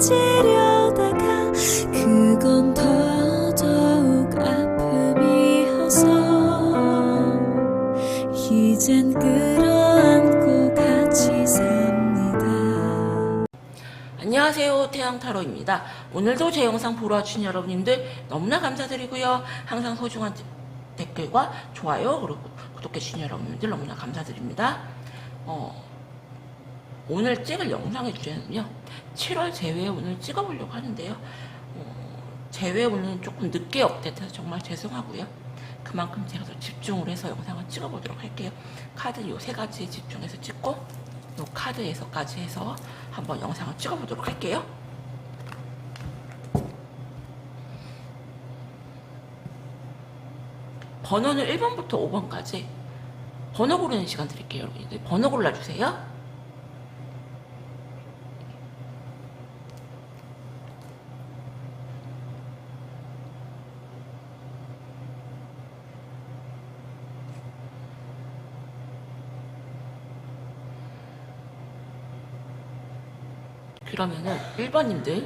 잊으려다가 그건 더더욱 아픔이어서 이젠 끌어안고 같이 삽니다. 안녕하세요, 태양타로입니다. 오늘도 제 영상 보러 와주신 여러분님들 너무나 감사드리고요. 항상 소중한 댓글과 좋아요 그리고 구독해주신 여러분들 너무나 감사드립니다. 오늘 찍을 영상의 주제는요, 7월 재회 오늘 찍어보려고 하는데요. 재회 오늘 조금 늦게 업데이트해서 정말 죄송하고요. 그만큼 제가 더 집중을 해서 영상을 찍어보도록 할게요. 카드 요 세 가지에 집중해서 찍고 요 카드에서까지 해서 한번 영상을 찍어보도록 할게요. 번호는 1번부터 5번까지 번호 고르는 시간 드릴게요. 여러분들 번호 골라주세요. 그러면은 1번님들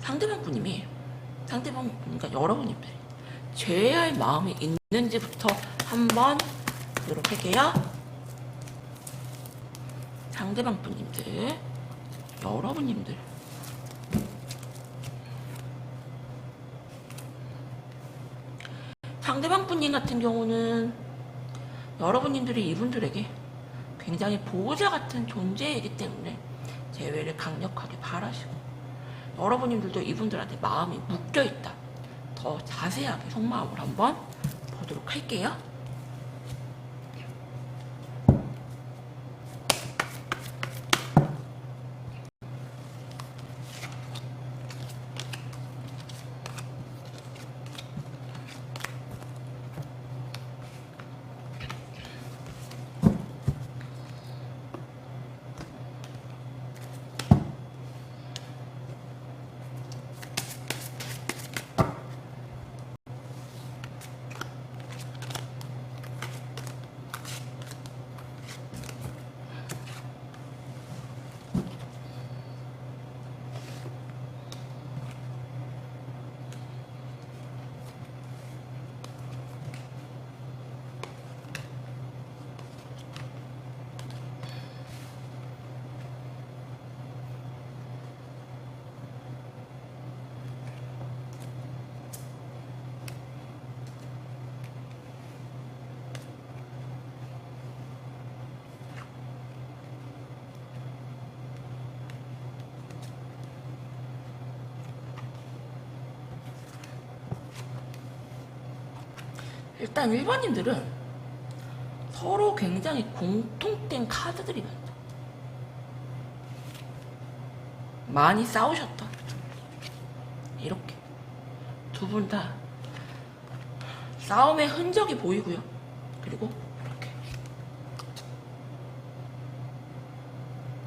상대방 분님이 그러니까 여러분님들 죄할 마음이 있는지부터 한번 보도록 할게요. 상대방 분님들 여러분님들 상대방 분님 같은 경우는 여러분님들이 이분들에게 굉장히 보호자 같은 존재이기 때문에 재회를 강력하게 바라시고, 여러분님들도 이분들한테 마음이 묶여있다. 더 자세하게 속마음을 한번 보도록 할게요. 일단 1번님들은 서로 굉장히 공통된 카드들이 많다. 많이 싸우셨다. 이렇게 두 분 다 싸움의 흔적이 보이고요. 그리고 이렇게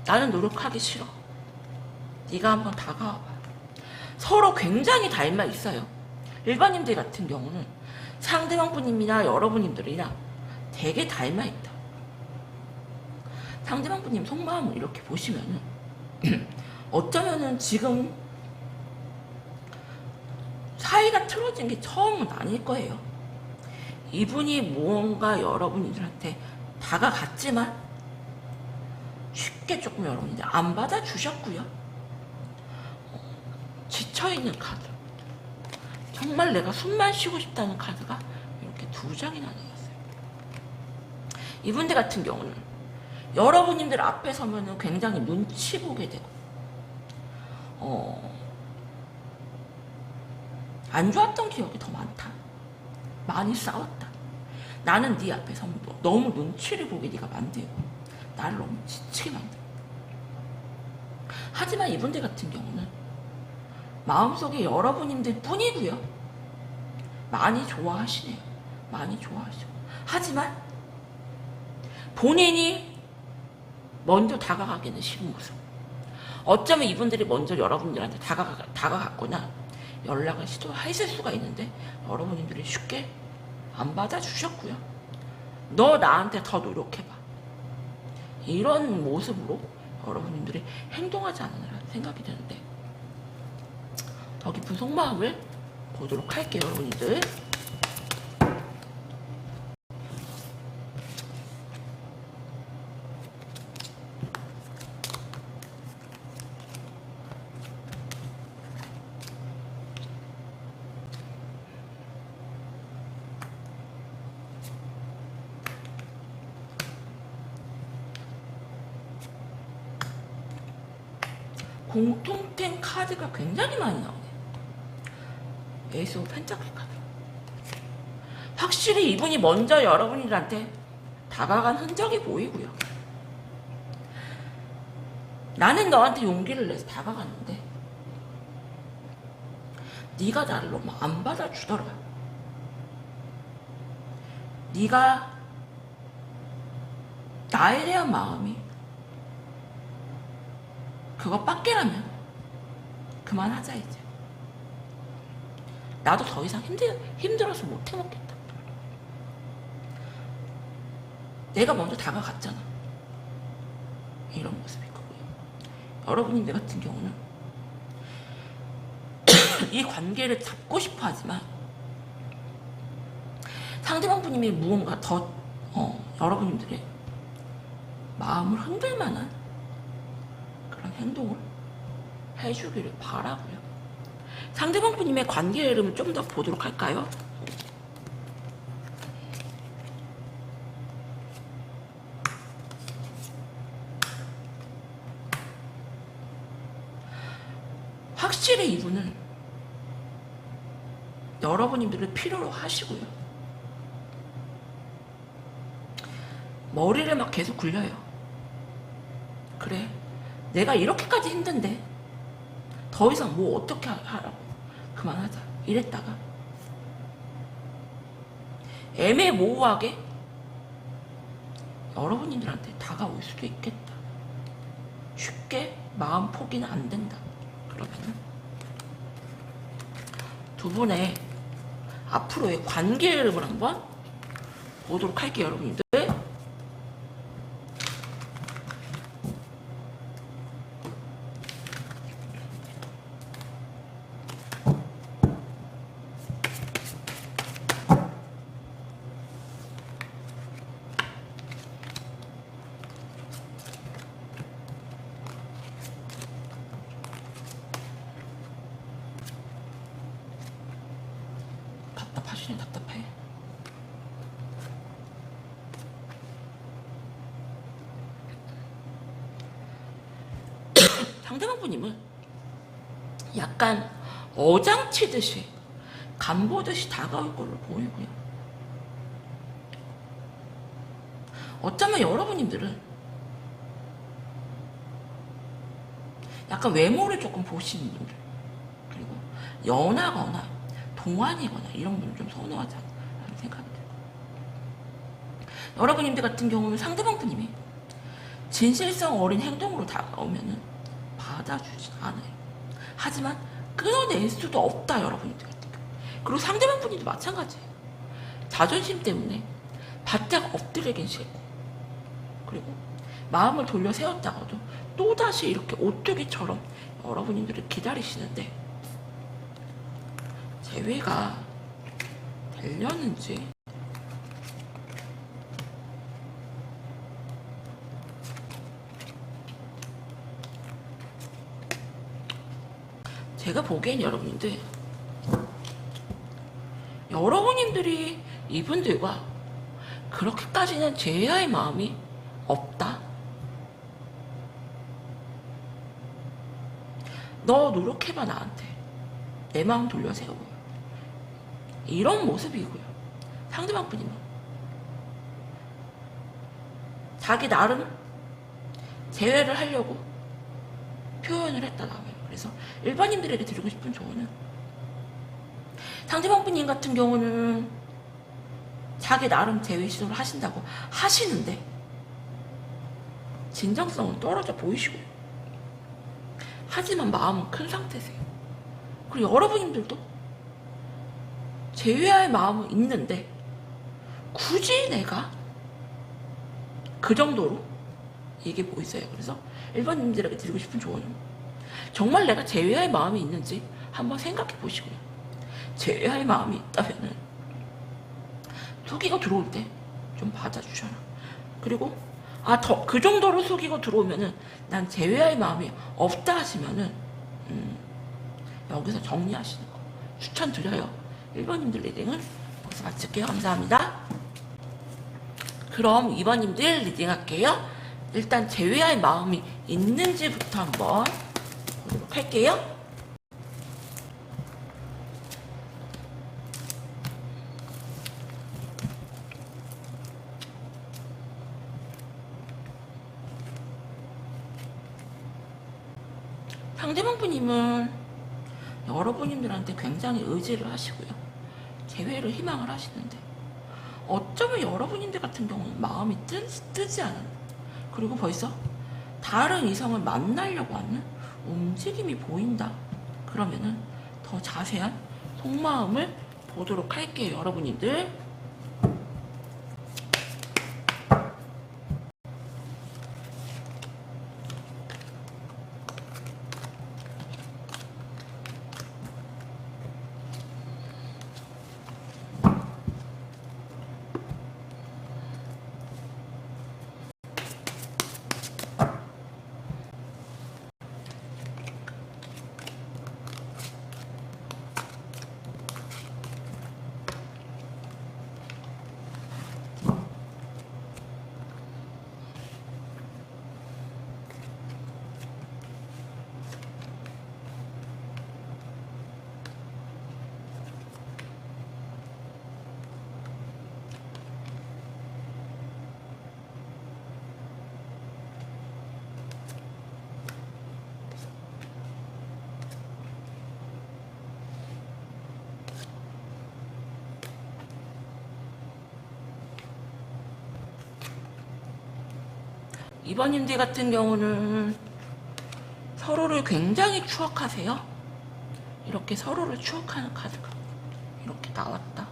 나는 노력하기 싫어, 네가 한번 다가와봐. 서로 굉장히 닮아 있어요. 1번님들 같은 경우는 상대방 분님이나 여러분님들이랑 되게 닮아있다. 상대방 분님 속마음을 이렇게 보시면은 어쩌면은 지금 사이가 틀어진 게 처음은 아닐 거예요. 이분이 무언가 여러분들한테 다가갔지만 쉽게 조금 여러분들 안 받아주셨고요. 지쳐있는 카드, 정말 내가 숨만 쉬고 싶다는 카드가 이렇게 2장이나 나왔어요. 이분들 같은 경우는 여러분님들 앞에 서면은 굉장히 눈치 보게 되고, 안 좋았던 기억이 더 많다. 많이 싸웠다. 나는 네 앞에 서면 너무 눈치를 보게 네가 만들고 나를 너무 지치게 만들고. 하지만 이분들 같은 경우는 마음속에 여러분님들 뿐이고요. 많이 좋아하시네요. 많이 좋아하시고. 하지만 본인이 먼저 다가가기는 싫은 모습. 어쩌면 이분들이 먼저 여러분들한테 다가갔거나 연락을 시도했을 수가 있는데 여러분들이 쉽게 안 받아주셨고요. 너 나한테 더 노력해봐. 이런 모습으로 여러분들이 행동하지 않느라 생각이 드는데 더 깊은 속마음을 보도록 할게요, 여러분들. 공통된 카드가 굉장히 많이 나오네요. 에이스 오브 펜타클 카드. 확실히 이분이 먼저 여러분들한테 다가간 흔적이 보이고요. 나는 너한테 용기를 내서 다가갔는데 네가 나를 너무 안 받아주더라. 네가 나에 대한 마음이 그것밖에라면 그만하자 이제. 나도 더 이상 힘들어서 못 해먹겠다. 내가 먼저 다가갔잖아. 이런 모습일 거고요. 여러분들 같은 경우는 이 관계를 잡고 싶어 하지만 상대방 분님이 무언가 더 여러분들의 마음을 흔들 만한 그런 행동을 해주기를 바라고요. 상대방 분님의 관계 흐름을 좀 더 보도록 할까요? 확실히 이분은 여러분들을 필요로 하시고요. 머리를 막 계속 굴려요. 그래, 내가 이렇게까지 힘든데 더 이상 뭐 어떻게 하라고, 그만하자 이랬다가 애매모호하게 여러분들한테 다가올 수도 있겠다. 쉽게 마음 포기는 안 된다. 그러면은 두 분의 앞으로의 관계 흐름을 한번 보도록 할게요, 여러분들. 답답하시네, 답답해. 상대방 분님은 약간 어장치듯이 간보듯이 다가올 걸로 보이고요. 어쩌면 여러분들은 약간 외모를 조금 보시는 분들, 그리고 연하거나 동안이거나 이런 분을 좀 선호하지 않나 생각이 들어요. 여러분들 같은 경우는 상대방 분님이 진실성 어린 행동으로 다가오면은 받아주지 않아요. 하지만 끊어낼 수도 없다, 여러분들 같은 경우. 그리고 상대방 분님도 마찬가지예요. 자존심 때문에 바짝 엎드리긴 싫고, 그리고 마음을 돌려 세웠다가도 또다시 이렇게 오뚜기처럼 여러분들을 기다리시는데 재회가 되려는지 제가 보기엔 여러분들이 이분들과 그렇게까지는 제외할 마음이 없다. 너 노력해봐, 나한테. 내 마음 돌려 세우고. 이런 모습이고요. 상대방 분이면 자기 나름 제외를 하려고 표현을 했다라고요. 그래서 일반인들에게 드리고 싶은 조언은, 상대방 분님 같은 경우는 자기 나름 제외 시도를 하신다고 하시는데 진정성은 떨어져 보이시고요. 하지만 마음은 큰 상태세요. 그리고 여러분들도 제외할 마음은 있는데 굳이 내가 그 정도로 이게 보이세요. 그래서 일반인들에게 드리고 싶은 조언은 정말 내가 제외할 마음이 있는지 한번 생각해 보시고요. 제외할 마음이 있다면은 속이고 들어올 때 좀 받아주셔라. 그리고 그 정도로 속이고 들어오면은 난 제외할 마음이 없다 하시면은 여기서 정리하시는 거 추천드려요. 1번님들 리딩은 여기서 마칠게요. 감사합니다. 그럼 2번님들 리딩 할게요. 일단 제외할 마음이 있는지부터 한번 보도록 할게요. 상대방 분님은 여러분님들한테 굉장히 의지를 하시고요. 재회를 희망을 하시는데 어쩌면 여러분님들 같은 경우는 마음이 뜨지 않은, 그리고 벌써 다른 이성을 만나려고 하는 움직임이 보인다. 그러면은 더 자세한 속마음을 보도록 할게요. 여러분님들. 이번님들 같은 경우는 서로를 굉장히 추억하세요. 이렇게 서로를 추억하는 카드가 이렇게 나왔다.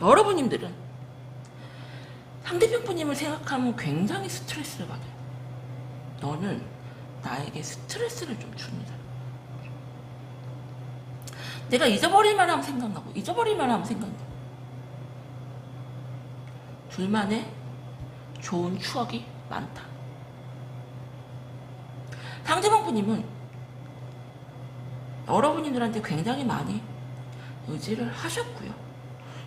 여러분님들은 상대편 분님을 생각하면 굉장히 스트레스를 받아요. 너는 나에게 스트레스를 좀 줍니다. 내가 잊어버릴만 하면 생각나고 잊어버릴만 하면 생각나. 둘만의 좋은 추억이 많다. 상대방 분님은 여러분들한테 굉장히 많이 의지를 하셨고요.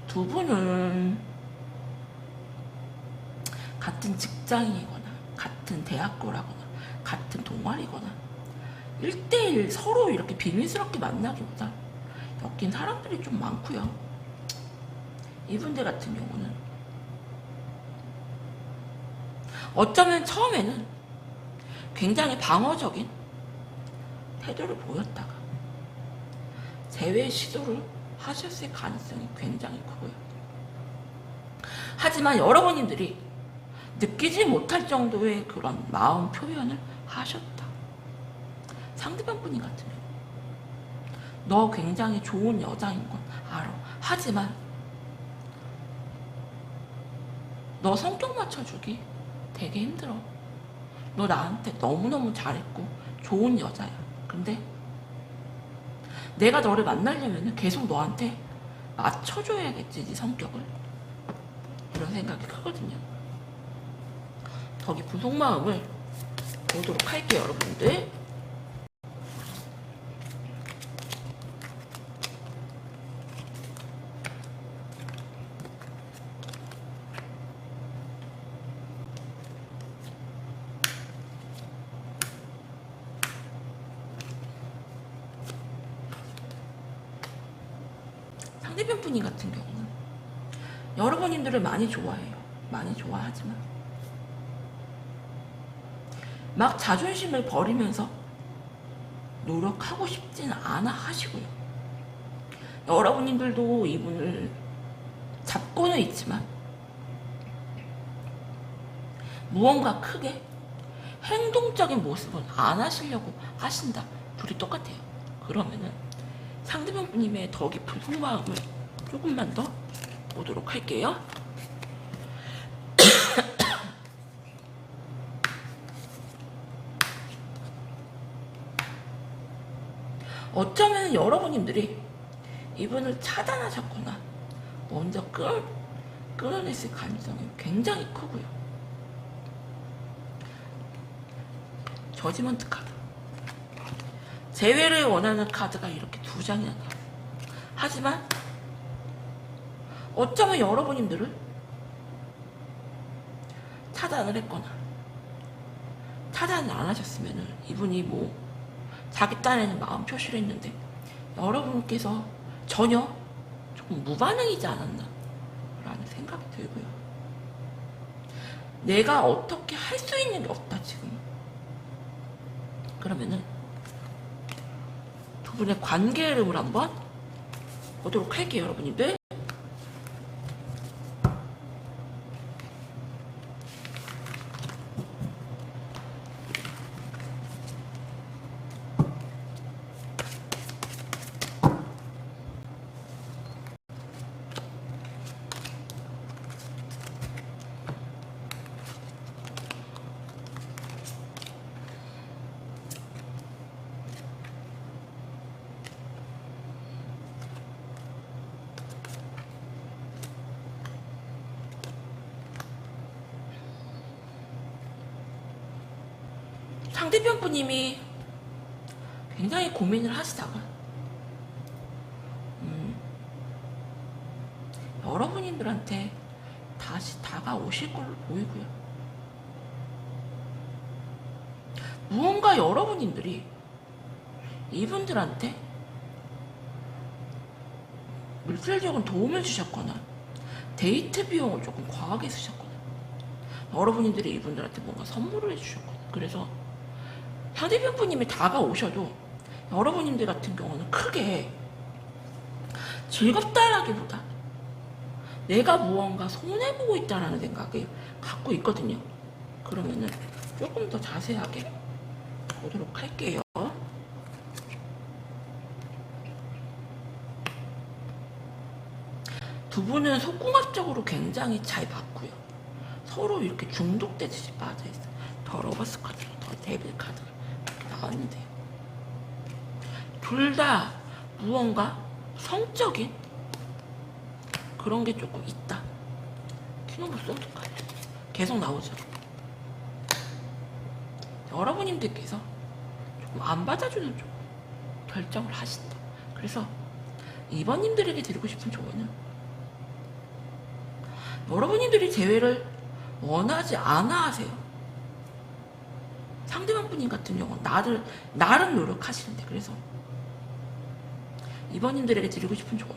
두 분은 같은 직장이거나 같은 대학교라거나 같은 동아리거나 1대1 서로 이렇게 비밀스럽게 만나기보다 엮인 사람들이 좀 많고요. 이분들 같은 경우는 어쩌면 처음에는 굉장히 방어적인 태도를 보였다가 재회 시도를 하셨을 가능성이 굉장히 크고요. 하지만 여러분들이 느끼지 못할 정도의 그런 마음 표현을 하셨다. 상대방 분이 같은 경우 너 굉장히 좋은 여자인 건 알아. 하지만 너 성격 맞춰주기 되게 힘들어. 너 나한테 너무너무 잘했고 좋은 여자야. 근데 내가 너를 만나려면 계속 너한테 맞춰줘야겠지, 네 성격을. 이런 생각이 크거든요. 더 깊은 속마음을 보도록 할게요, 여러분들. 상대편 분이 같은 경우는 여러분들을 많이 좋아해요. 많이 좋아하지만 막 자존심을 버리면서 노력하고 싶지는 않아 하시고요. 여러분들도 이분을 잡고는 있지만 무언가 크게 행동적인 모습은 안 하시려고 하신다. 둘이 똑같아요. 그러면은 상대방 분님의 더 깊은 속마음을 조금만 더 보도록 할게요. 어쩌면 여러분님들이 이분을 차단하셨거나 먼저 끌어냈을 가능성이 굉장히 크고요. 저지먼트 카드. 재회를 원하는 카드가 이렇게 두 장이나 나와요. 하지만 어쩌면 여러분님들을 차단을 했거나 차단을 안 하셨으면 이분이 뭐 자기 딴에는 마음 표시를 했는데 여러분께서 전혀 조금 무반응이지 않았나 라는 생각이 들고요. 내가 어떻게 할 수 있는 게 없다 지금. 그러면은 두 분의 관계 흐름을 한번 보도록 할게요, 여러분들. 상대편 분님이 굉장히 고민을 하시다가 여러분들한테 다시 다가오실 걸로 보이고요. 무언가 여러분들이 이분들한테 물질적인 도움을 주셨거나 데이트 비용을 조금 과하게 쓰셨거나 여러분들이 이분들한테 뭔가 선물을 해주셨거나 그래서 상대편 분님이 다가오셔도 여러분들 같은 경우는 크게 즐겁다라기보다 내가 무언가 손해보고 있다라는 생각을 갖고 있거든요. 그러면은 조금 더 자세하게 보도록 할게요. 두 분은 속궁합적으로 굉장히 잘 봤고요. 서로 이렇게 중독되듯이 빠져있어요. 더 러버스 카드랑 더 데빌 카드가 나왔는데요. 둘 다 무언가 성적인 그런 게 조금 있다. 킹 오브 소드 카드 계속 나오죠. 여러분님들께서 조금 안 받아주는 쪽 결정을 하신다. 그래서 이번님들에게 드리고 싶은 조언은 여러분들이 재회를 원하지 않아 하세요. 상대방 분님 같은 경우는 나름 노력하시는데 그래서 이번님들에게 드리고 싶은 조언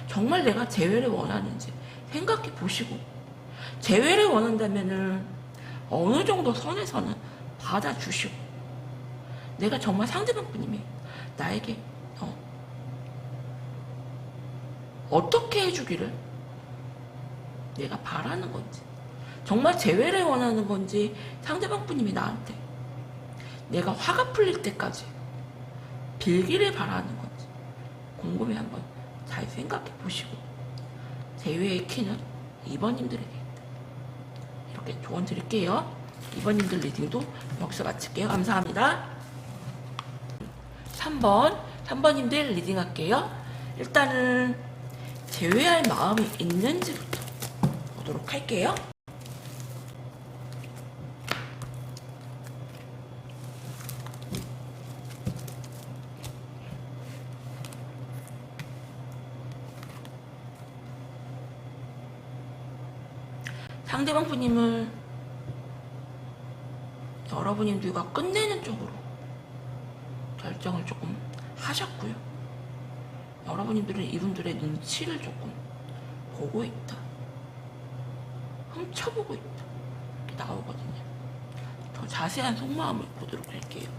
정말 내가 재회를 원하는지 생각해 보시고 재회를 원한다면은 어느 정도 선에서는 받아주시고 내가 정말 상대방 분님이 나에게 어떻게 해주기를 내가 바라는 건지 정말 재회를 원하는 건지 상대방 분님이 나한테 내가 화가 풀릴 때까지 빌기를 바라는 건지 곰곰이 한번 잘 생각해 보시고 재회의 키는 2번님들에게 이렇게 조언 드릴게요. 2번님들 리딩도 여기서 마칠게요. 감사합니다. 3번님들 리딩 할게요. 일단은 재회할 마음이 있는지부터 보도록 할게요. 상대방 분님은 여러분님들과 끝내는 쪽으로 결정을 조금 하셨고요. 여러분님들은 이분들의 눈치를 조금 보고 있다. 훔쳐보고 있다. 이렇게 나오거든요. 더 자세한 속마음을 보도록 할게요.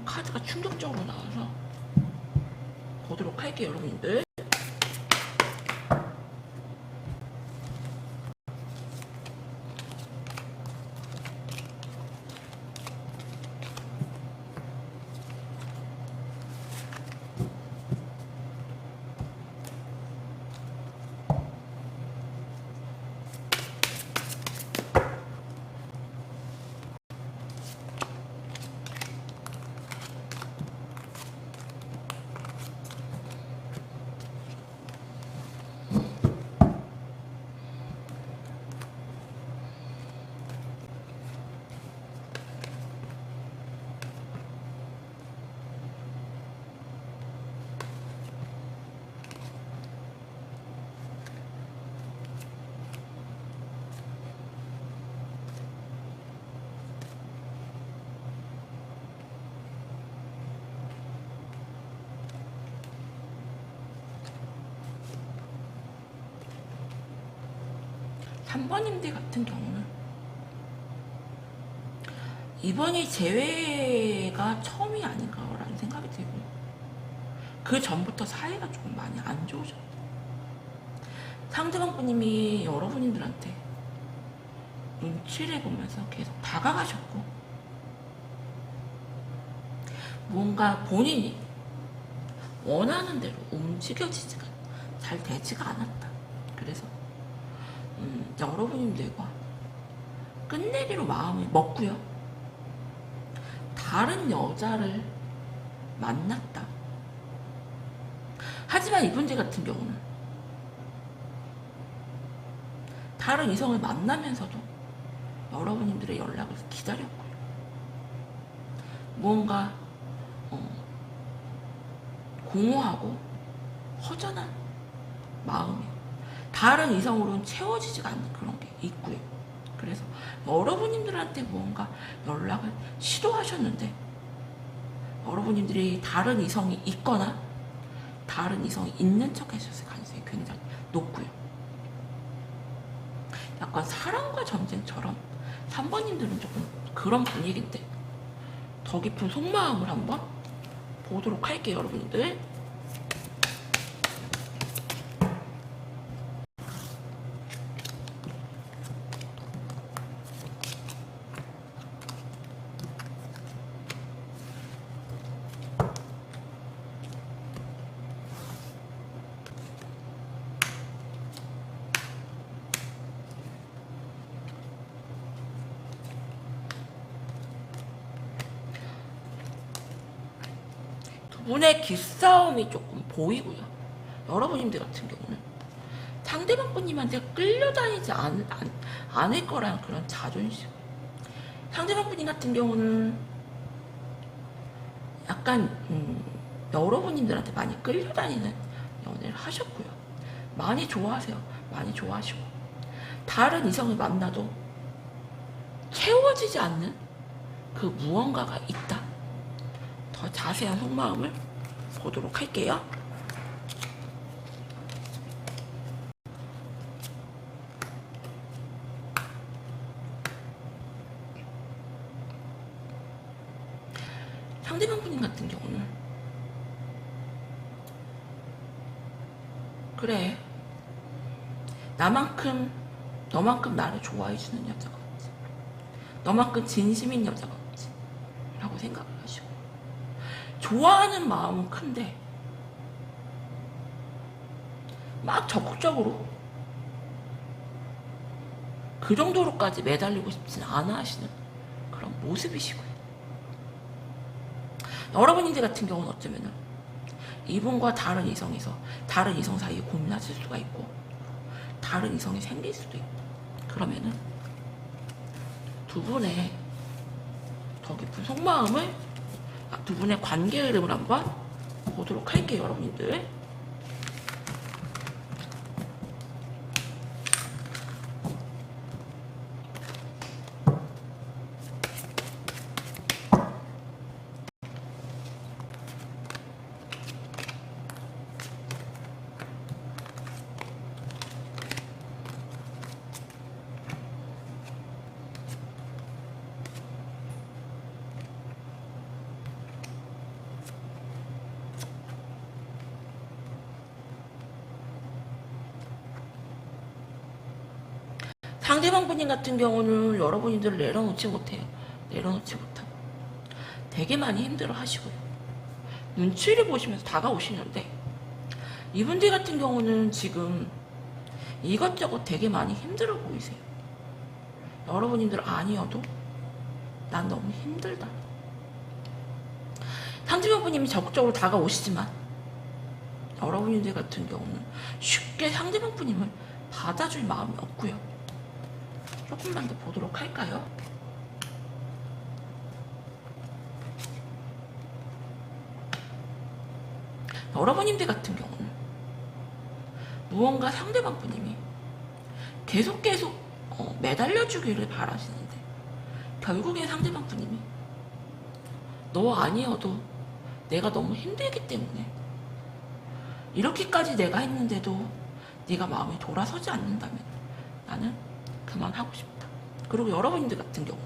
카드가 충격적으로 나와서 보도록 할게요, 여러분들. 3번님들 같은 경우는 이번이 재회가 처음이 아닌가라는 생각이 들고요. 그 전부터 사이가 조금 많이 안 좋으셨어요. 상대방 분님이 여러분들한테 눈치를 보면서 계속 다가가셨고, 뭔가 본인이 원하는 대로 움직여지지가 잘 되지가 않았다. 그래서 여러분들과 끝내기로 마음을 먹고요. 다른 여자를 만났다. 하지만 이분들 같은 경우는 다른 이성을 만나면서도 여러분들의 연락을 기다렸고요. 뭔가 공허하고 허전한 마음이 다른 이성으로는 채워지지가 않는 그런 게 있고요. 그래서 여러분들한테 뭔가 연락을 시도하셨는데 여러분들이 다른 이성이 있거나 다른 이성이 있는 척 하셨을 가능성이 굉장히 높고요. 약간 사랑과 전쟁처럼 3번님들은 조금 그런 분위기인데 더 깊은 속마음을 한번 보도록 할게요, 여러분들. 분의 기싸움이 조금 보이고요. 여러분들 같은 경우는 상대방 분님한테 끌려다니지 않을 거라는 그런 자존심. 상대방 분님 같은 경우는 약간 여러분들한테 많이 끌려다니는 연애를 하셨고요. 많이 좋아하세요. 많이 좋아하시고 다른 이성을 만나도 채워지지 않는 그 무언가가 있다. 더 자세한 속마음을 보도록 할게요. 상대방 분님 같은 경우는 그래, 너만큼 나를 좋아해주는 여자가 없지, 너만큼 진심인 여자가 없지 라고 생각을 하시고, 좋아하는 마음은 큰데 막 적극적으로 그 정도로까지 매달리고 싶진 않아 하시는 그런 모습이시고요. 여러분들 같은 경우는 어쩌면은 이분과 다른 이성에서 다른 이성 사이에 고민하실 수가 있고 다른 이성이 생길 수도 있고, 그러면은 두 분의 더 깊은 속마음을, 두 분의 관계 흐름을 한번 보도록 할게요, 여러분들. 상대방 분님 같은 경우는 여러분들을 내려놓지 못해요. 내려놓지 못하고 되게 많이 힘들어 하시고요. 눈치를 보시면서 다가오시는데 이분들 같은 경우는 지금 이것저것 되게 많이 힘들어 보이세요. 여러분들 아니어도 난 너무 힘들다. 상대방 분님이 적극적으로 다가오시지만 여러분들 같은 경우는 쉽게 상대방 분님을 받아줄 마음이 없고요. 조금만 더 보도록 할까요? 여러분들 같은 경우는 무언가 상대방 분님이 계속 매달려주기를 바라시는데 결국엔 상대방 분님이 너 아니어도 내가 너무 힘들기 때문에 이렇게까지 내가 했는데도 네가 마음이 돌아서지 않는다면 나는 그만하고 싶다. 그리고 여러분들 같은 경우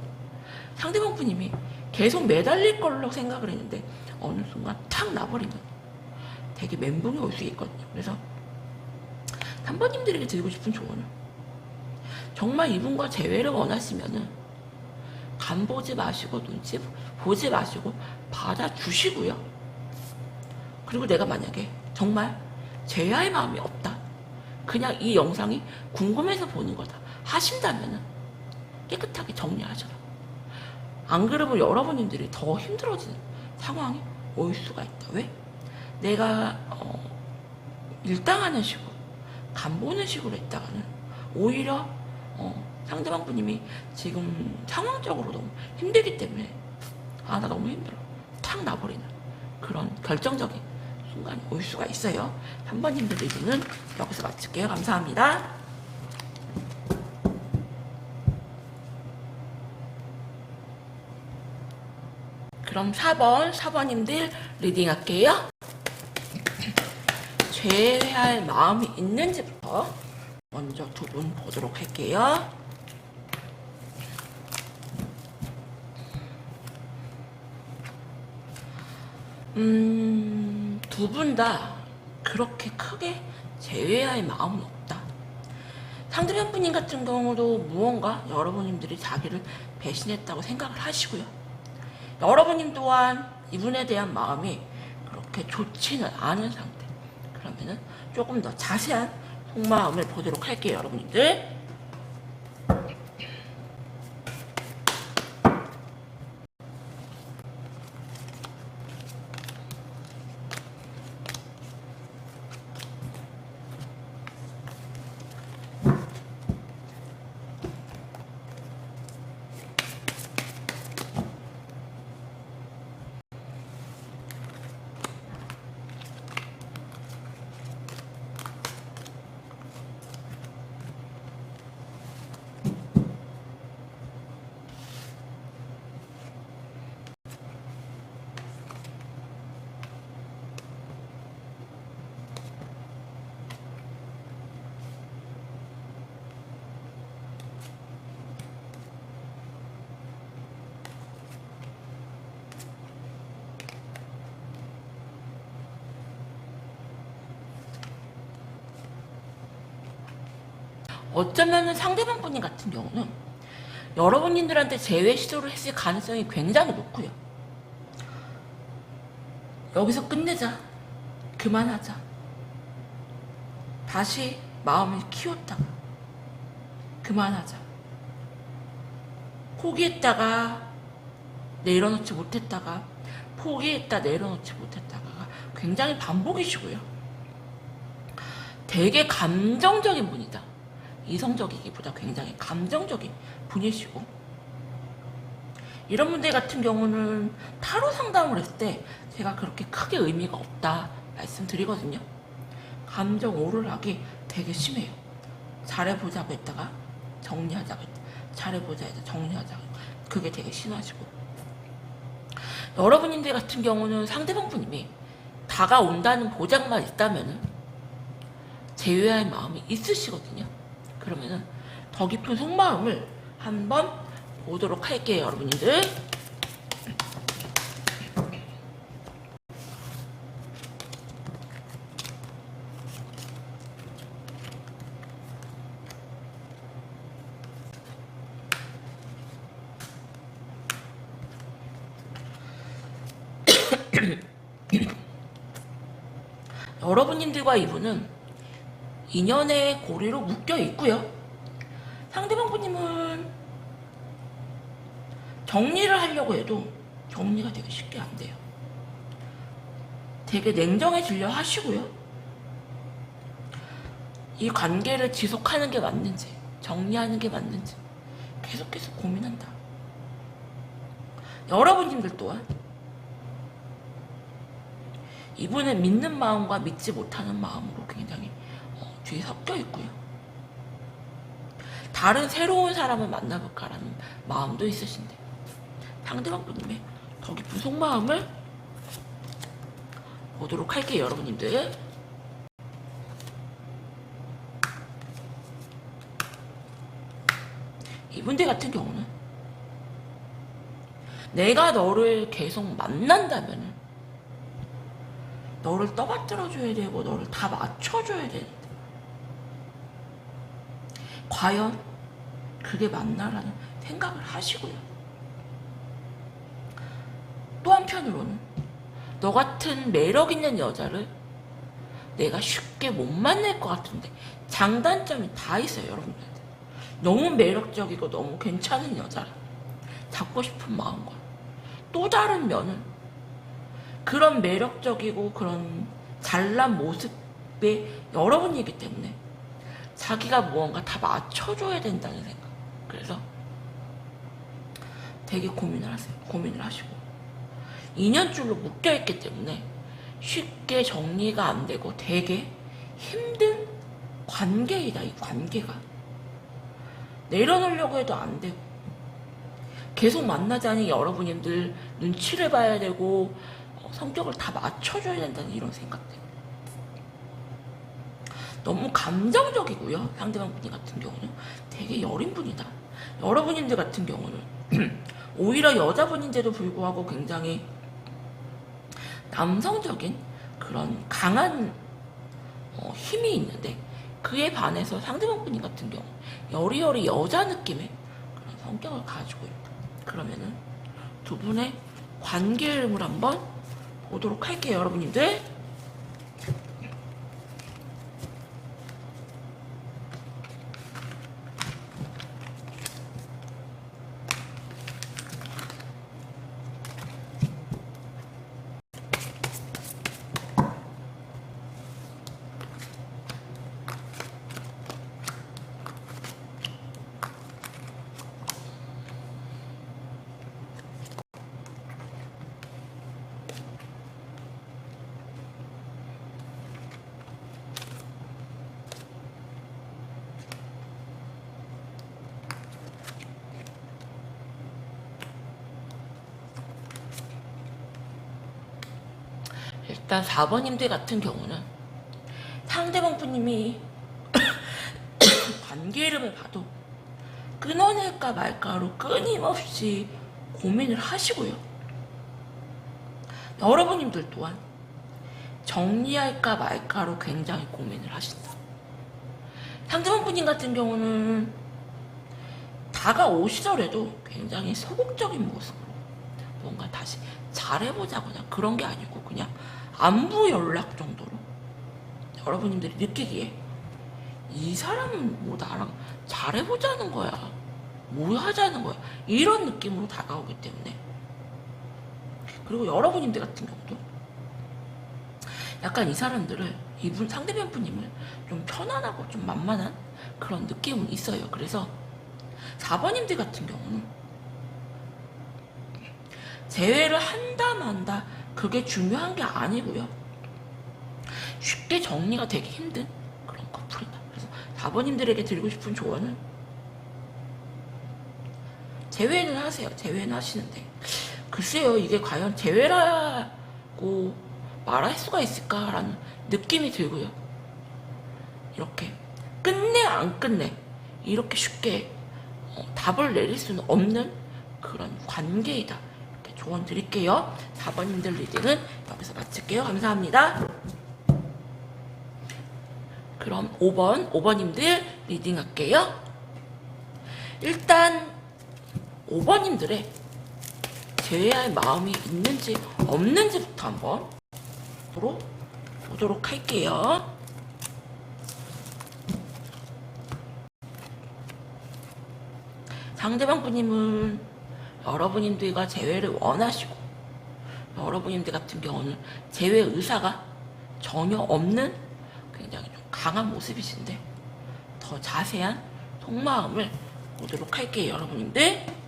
상대방 분님이 계속 매달릴 걸로 생각을 했는데 어느 순간 탁 나버리면 되게 멘붕이 올 수 있거든요. 그래서 3번님들에게 드리고 싶은 조언은 정말 이분과 재회를 원하시면은 간 보지 마시고 눈치 보지 마시고 받아주시고요. 그리고 내가 만약에 정말 재회할 마음이 없다, 그냥 이 영상이 궁금해서 보는 거다 하신다면은 깨끗하게 정리하셔라. 안 그러면 여러분들이 더 힘들어지는 상황이 올 수가 있다. 왜? 내가 일당하는 식으로 간 보는 식으로 했다가는 오히려 상대방 분님이 지금 상황적으로 너무 힘들기 때문에 아, 나 너무 힘들어 탁 나버리는 그런 결정적인 순간이 올 수가 있어요. 3번님들 리딩은 여기서 마칠게요. 감사합니다. 그럼 4번님들 리딩 할게요. 재회할 마음이 있는지부터 먼저 두 분 보도록 할게요. 두 분 다 그렇게 크게 재회할 마음은 없다. 상대방 분님 같은 경우도 무언가 여러분님들이 자기를 배신했다고 생각을 하시고요. 여러분님 또한 이분에 대한 마음이 그렇게 좋지는 않은 상태. 그러면은 조금 더 자세한 속마음을 보도록 할게요, 여러분들. 어쩌면 상대방 분님 같은 경우는 여러분들한테 재회 시도를 했을 가능성이 굉장히 높고요. 여기서 끝내자, 그만하자, 다시 마음을 키웠다가 그만하자, 포기했다가 내려놓지 못했다가 포기했다 내려놓지 못했다가 굉장히 반복이시고요. 되게 감정적인 분이다. 이성적이기보다 굉장히 감정적인 분이시고, 이런 분들 같은 경우는 타로 상담을 했을 때 제가 그렇게 크게 의미가 없다 말씀드리거든요. 감정 오르락이 되게 심해요. 잘해보자고 했다가 정리하자고 했다, 잘해보자 해서 정리하자고, 그게 되게 심하시고, 여러분들 같은 경우는 상대방 분님이 다가온다는 보장만 있다면은 제외할 마음이 있으시거든요. 그러면은 더 깊은 속마음을 한번 보도록 할게요, 여러분들. 여러분님들과 이분은 인연의 고리로 묶여 있고요. 상대방 분님은 정리를 하려고 해도 정리가 되게 쉽게 안 돼요. 되게 냉정해지려 하시고요. 이 관계를 지속하는 게 맞는지, 정리하는 게 맞는지 계속해서 고민한다. 여러분님들 또한 이분은 믿는 마음과 믿지 못하는 마음으로 굉장히 뒤에 섞여 있고요. 다른 새로운 사람을 만나볼까라는 마음도 있으신데, 상대방 분님의 더 깊은 속마음을 보도록 할게요, 여러분님들. 이분들 같은 경우는 내가 너를 계속 만난다면 너를 떠받들어줘야 되고 너를 다 맞춰줘야 되는데 과연 그게 맞나라는 생각을 하시고요. 또 한편으로는 너 같은 매력 있는 여자를 내가 쉽게 못 만날 것 같은데 장단점이 다 있어요, 여러분들한테. 너무 매력적이고 너무 괜찮은 여자를 잡고 싶은 마음과 또 다른 면은 그런 매력적이고 그런 잘난 모습의 여러분이기 때문에 자기가 무언가 다 맞춰줘야 된다는 생각. 그래서 되게 고민을 하세요. 고민을 하시고 인연줄로 묶여있기 때문에 쉽게 정리가 안 되고 되게 힘든 관계이다. 이 관계가 내려놓으려고 해도 안 되고 계속 만나자니 여러분님들 눈치를 봐야 되고 성격을 다 맞춰줘야 된다는 이런 생각 때문에 너무 감정적이고요. 상대방 분이 같은 경우는 되게 여린 분이다. 여러분님들 같은 경우는 오히려 여자분인데도 불구하고 굉장히 남성적인 그런 강한 힘이 있는데 그에 반해서 상대방 분이 같은 경우 여리여리 여자 느낌의 그런 성격을 가지고 있다. 그러면은 두 분의 관계 흐름을 한번 보도록 할게요, 여러분님들. 일단 4번님들 같은 경우는 상대방 분님이 관계 이름을 봐도 끊어낼까 말까로 끊임없이 고민을 하시고요. 여러분님들 또한 정리할까 말까로 굉장히 고민을 하신다. 상대방 분님 같은 경우는 다가오시더라도 굉장히 소극적인 모습으로 뭔가 다시 잘해보자거나 그런 게 아니고 그냥 안부 연락 정도로 여러분님들이 느끼기에 이 사람은 뭐 나랑 잘해보자는 거야, 뭐 하자는 거야, 이런 느낌으로 다가오기 때문에. 그리고 여러분님들 같은 경우도 약간 이 사람들을, 이분 상대방 분님을 좀 편안하고 좀 만만한 그런 느낌은 있어요. 그래서 4번님들 같은 경우는 재회를 한다 만다 그게 중요한 게 아니고요. 쉽게 정리가 되기 힘든 그런 커플이다. 그래서 4번님들에게 드리고 싶은 조언은 재회는 하세요. 재회는 하시는데 글쎄요, 이게 과연 재회라고 말할 수가 있을까라는 느낌이 들고요. 이렇게 끝내 안 끝내 이렇게 쉽게 답을 내릴 수는 없는 그런 관계이다. 이렇게 조언 드릴게요. 4번님들 리딩은 여기서 마칠게요. 감사합니다. 그럼 5번님들 리딩 할게요. 일단 5번님들의 재회할 마음이 있는지 없는지부터 한번 보도록 할게요. 상대방 분님은 여러분님들과 재회를 원하시고 여러분님들 같은 경우는 재회 의사가 전혀 없는 굉장히 좀 강한 모습이신데 더 자세한 속마음을 보도록 할게요, 여러분님들.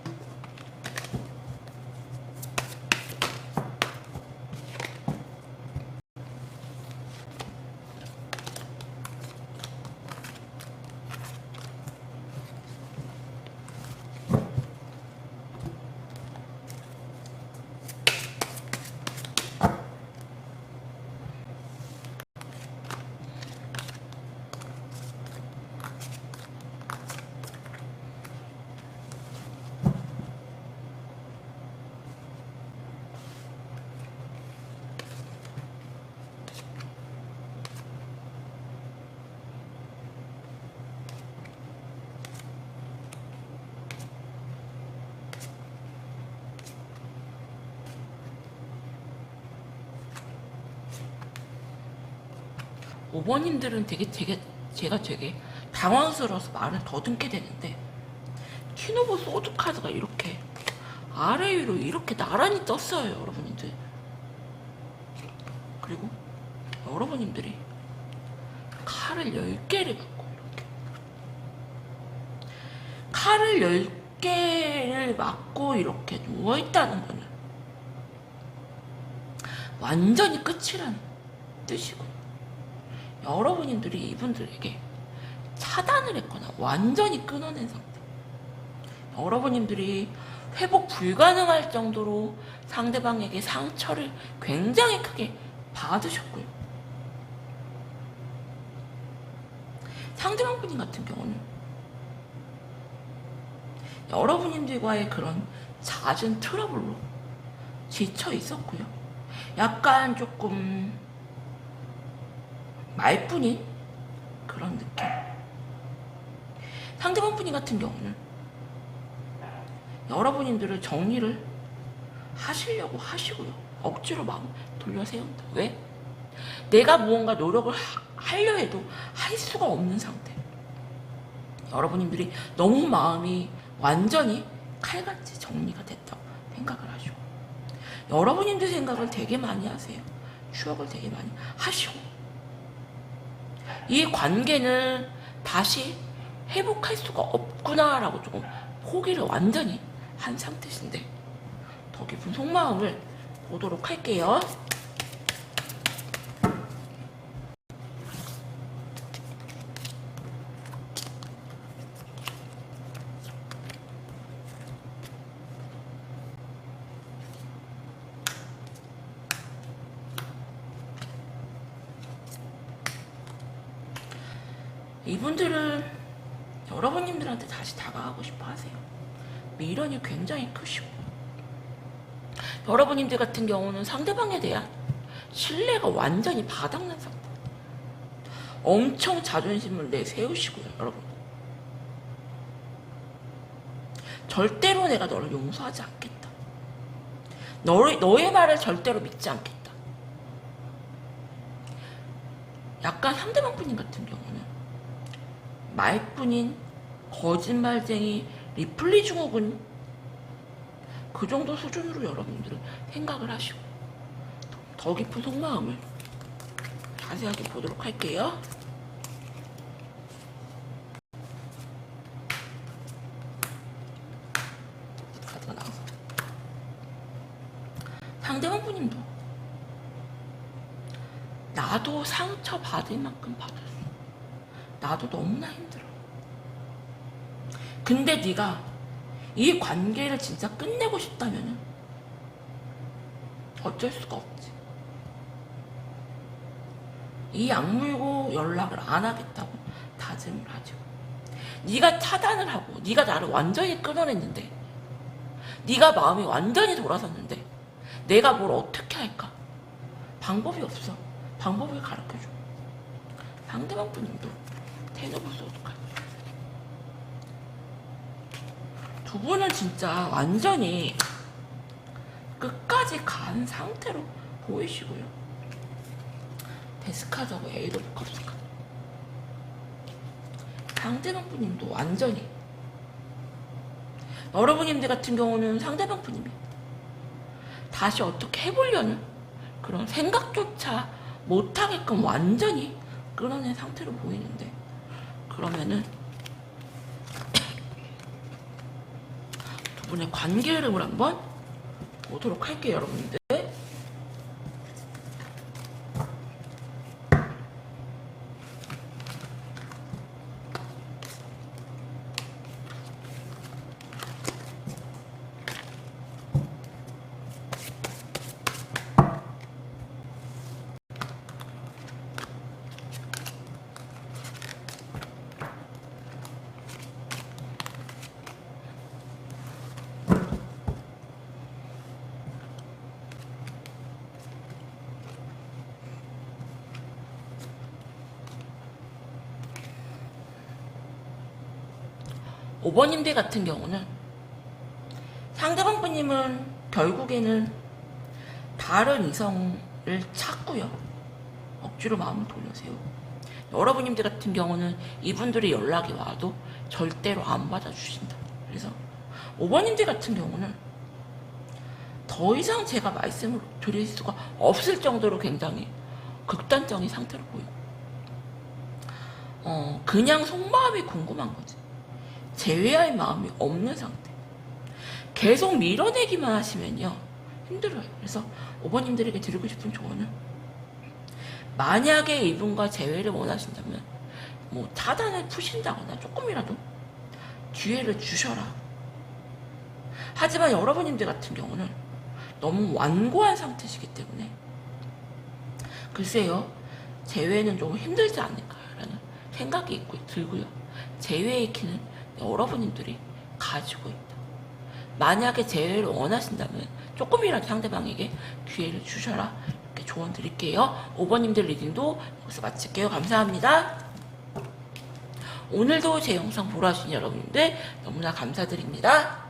5번님들은 제가 되게 당황스러워서 말을 더듬게 되는데, 키노보 소드 카드가 이렇게 아래 위로 이렇게 나란히 떴어요, 여러분들. 그리고 여러분들이 칼을 10개를 갖고 이렇게 칼을 10개를 맞고 이렇게 누워있다는 거는 완전히 끝이라는 뜻이고요. 여러분들이 이분들에게 차단을 했거나 완전히 끊어낸 상태. 여러분들이 회복 불가능할 정도로 상대방에게 상처를 굉장히 크게 받으셨고요. 상대방 분인 같은 경우는 여러분들과의 그런 잦은 트러블로 지쳐 있었고요. 약간 조금 말뿐인 그런 느낌. 상대방 분이 같은 경우는 여러분들을 정리를 하시려고 하시고요. 억지로 마음 돌려 세운다. 왜? 내가 무언가 노력을 하려 해도 할 수가 없는 상태. 여러분들이 너무 마음이 완전히 칼같이 정리가 됐다고 생각을 하시고, 여러분들 생각을 되게 많이 하세요. 추억을 되게 많이 하시고, 이 관계는 다시 회복할 수가 없구나라고 조금 포기를 완전히 한 상태신데, 더 깊은 속마음을 보도록 할게요. 이분들은 여러분들한테 다시 다가가고 싶어 하세요. 미련이 굉장히 크시고, 여러분들 같은 경우는 상대방에 대한 신뢰가 완전히 바닥난 상태. 엄청 자존심을 내세우시고요, 여러분. 절대로 내가 너를 용서하지 않겠다. 너의 말을 절대로 믿지 않겠다. 약간 상대방 분인 같은 경우는 말뿐인 거짓말쟁이 리플리 증후군, 그 정도 수준으로 여러분들은 생각을 하시고, 더 깊은 속마음을 자세하게 보도록 할게요. 카드가 나와서 상대방 분님도 나도 상처 받을 만큼 받았어. 나도 너무나 힘들어. 근데 네가 이 관계를 진짜 끝내고 싶다면 어쩔 수가 없지. 이 악물고 연락을 안 하겠다고 다짐을 하죠. 네가 차단을 하고 네가 나를 완전히 끊어냈는데, 네가 마음이 완전히 돌아섰는데 내가 뭘 어떻게 할까? 방법이 없어. 방법을 가르쳐줘. 상대방 분님도 대접을 쏘도록. 두 분은 진짜 완전히 끝까지 간 상태로 보이시고요. 데스카드하고 에이드 오브 컵스카. 상대방 분님도 완전히, 여러분들 같은 경우는 상대방 분님이 다시 어떻게 해보려는 그런 생각조차 못하게끔 완전히 끌어낸 상태로 보이는데, 그러면은 두 분의 관계 흐름을 한번 보도록 할게요, 여러분들. 5번님들 같은 경우는 상대방 분님은 결국에는 다른 이성을 찾고요. 억지로 마음을 돌려세우고, 여러분님들 같은 경우는 이분들이 연락이 와도 절대로 안 받아주신다. 그래서 5번님들 같은 경우는 더 이상 제가 말씀을 드릴 수가 없을 정도로 굉장히 극단적인 상태로 보이고, 그냥 속마음이 궁금한 거지. 제외할 마음이 없는 상태. 계속 밀어내기만 하시면요, 힘들어요. 그래서 5번님들에게 드리고 싶은 조언은, 만약에 이분과 재회를 원하신다면 뭐 차단을 푸신다거나 조금이라도 기회를 주셔라. 하지만 여러분님들 같은 경우는 너무 완고한 상태시기 때문에 글쎄요, 재회는 좀 힘들지 않을까라는 생각이 들고요. 재회의 키는 여러분님들이 가지고 있다. 만약에 재회를 원하신다면 조금이라도 상대방에게 기회를 주셔라. 이렇게 조언 드릴게요. 5번님들 리딩도 여기서 마칠게요. 감사합니다. 오늘도 제 영상 보러 와주신 여러분들 너무나 감사드립니다.